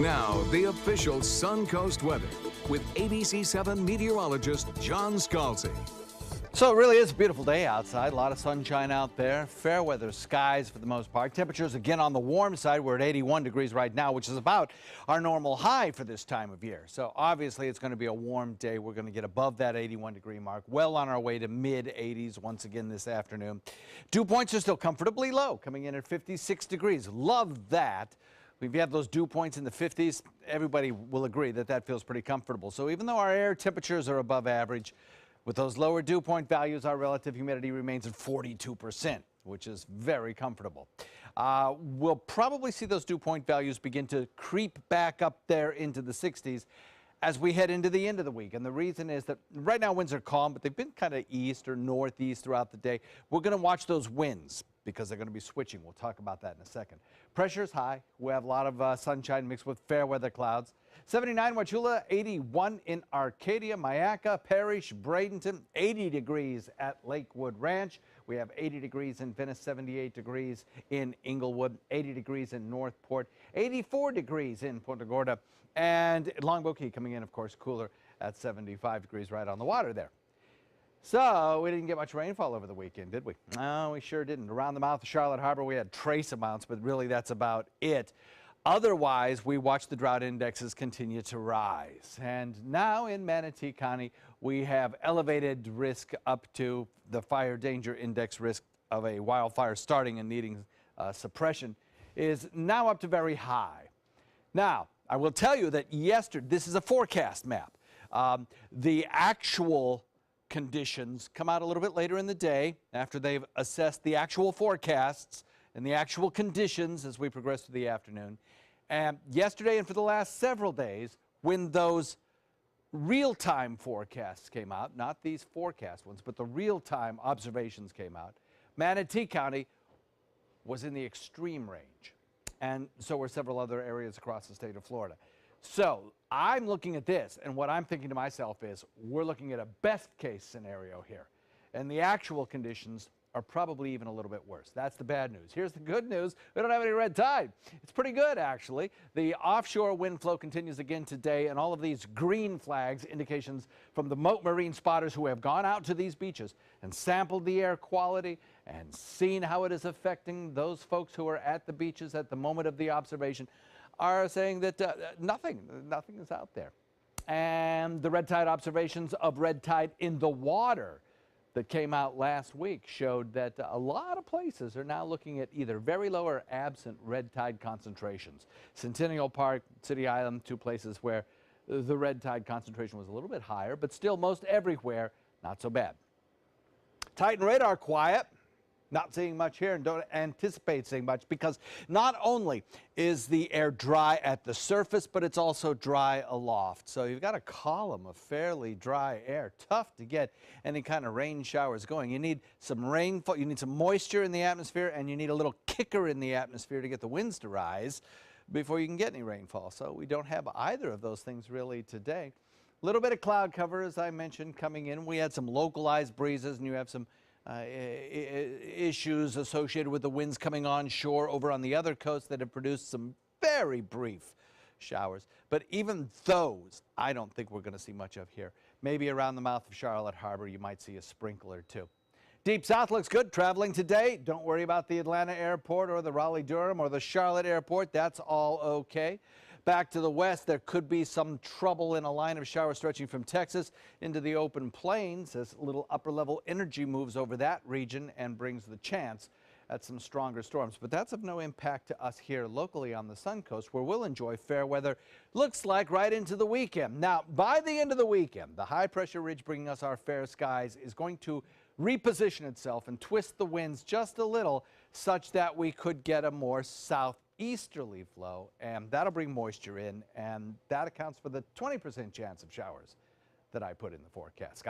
Now, the official Suncoast weather with ABC7 meteorologist John Scalzi. So it really is a beautiful day outside. A lot of sunshine out there. Fair weather skies for the most part. Temperatures again on the warm side. We're at 81 degrees right now, which is about our normal high for this time of year. So obviously it's going to be a warm day. We're going to get above that 81 degree mark. Well on our way to mid 80s once again this afternoon. Dew points are still comfortably low, coming in at 56 degrees. Love that. If you have those dew points in the 50s, everybody will agree that that feels pretty comfortable. So even though our air temperatures are above average, with those lower dew point values, our relative humidity remains at 42%, which is very comfortable. We'll probably see those dew point values begin to creep back up there into the 60s as we head into the end of the week. And the reason is that right now winds are calm, but they've been kind of east or northeast throughout the day. We're going to watch those winds because they're going to be switching. We'll talk about that in a second. Pressure is high. We have a lot of sunshine mixed with fair weather clouds. 79 Wauchula, 81 in Arcadia, Myakka, Parrish, Bradenton, 80 degrees at Lakewood Ranch. We have 80 degrees in Venice, 78 degrees in Inglewood, 80 degrees in Northport, 84 degrees in Punta Gorda, and Longboat Key coming in, of course, cooler at 75 degrees right on the water there. So we didn't get much rainfall over the weekend, did we? No, we sure didn't. Around the mouth of Charlotte Harbor, we had trace amounts, but really that's about it. Otherwise, we watched the drought indexes continue to rise. And now in Manatee County, we have elevated risk up to the fire danger index risk of a wildfire starting and needing suppression is now up to very high. Now, I will tell you that yesterday, this is a forecast map. The actual conditions come out a little bit later in the day after they've assessed the actual forecasts and the actual conditions as we progress through the afternoon. And yesterday and for the last several days, when those real-time forecasts came out, not these forecast ones, but the real-time observations came out, Manatee County was in the extreme range. And so were several other areas across the state of Florida. So I'm looking at this, and what I'm thinking to myself is, we're looking at a best-case scenario here. And the actual conditions are probably even a little bit worse. That's the bad news. Here's the good news. We don't have any red tide. It's pretty good, actually. The offshore wind flow continues again today, and all of these green flags, indications from the Mote Marine spotters who have gone out to these beaches and sampled the air quality and seen how it is affecting those folks who are at the beaches at the moment of the observation, are saying that nothing is out there. And the red tide observations of red tide in the water that came out last week showed that a lot of places are now looking at either very low or absent red tide concentrations. Centennial Park, City Island, two places where the red tide concentration was a little bit higher, but still most everywhere not so bad. Titan radar quiet. Not seeing much here and don't anticipate seeing much because not only is the air dry at the surface, but it's also dry aloft. So you've got a column of fairly dry air. Tough to get any kind of rain showers going. You need some rainfall, you need some moisture in the atmosphere, and you need a little kicker in the atmosphere to get the winds to rise before you can get any rainfall. So we don't have either of those things really today. A little bit of cloud cover, as I mentioned, coming in. We had some localized breezes, and you have some issues associated with the winds coming onshore over on the other coast that have produced some very brief showers. But even those, I don't think we're going to see much of here. Maybe around the mouth of Charlotte Harbor, you might see a sprinkler too. Deep South looks good traveling today. Don't worry about the Atlanta airport or the Raleigh-Durham or the Charlotte airport. That's all okay. Back to the west, there could be some trouble in a line of showers stretching from Texas into the open plains as little upper-level energy moves over that region and brings the chance at some stronger storms. But that's of no impact to us here locally on the Suncoast, where we'll enjoy fair weather, looks like right into the weekend. Now, by the end of the weekend, the high-pressure ridge bringing us our fair skies is going to reposition itself and twist the winds just a little such that we could get a more southeasterly flow, and that'll bring moisture in, and that accounts for the 20% chance of showers that I put in the forecast. Scott?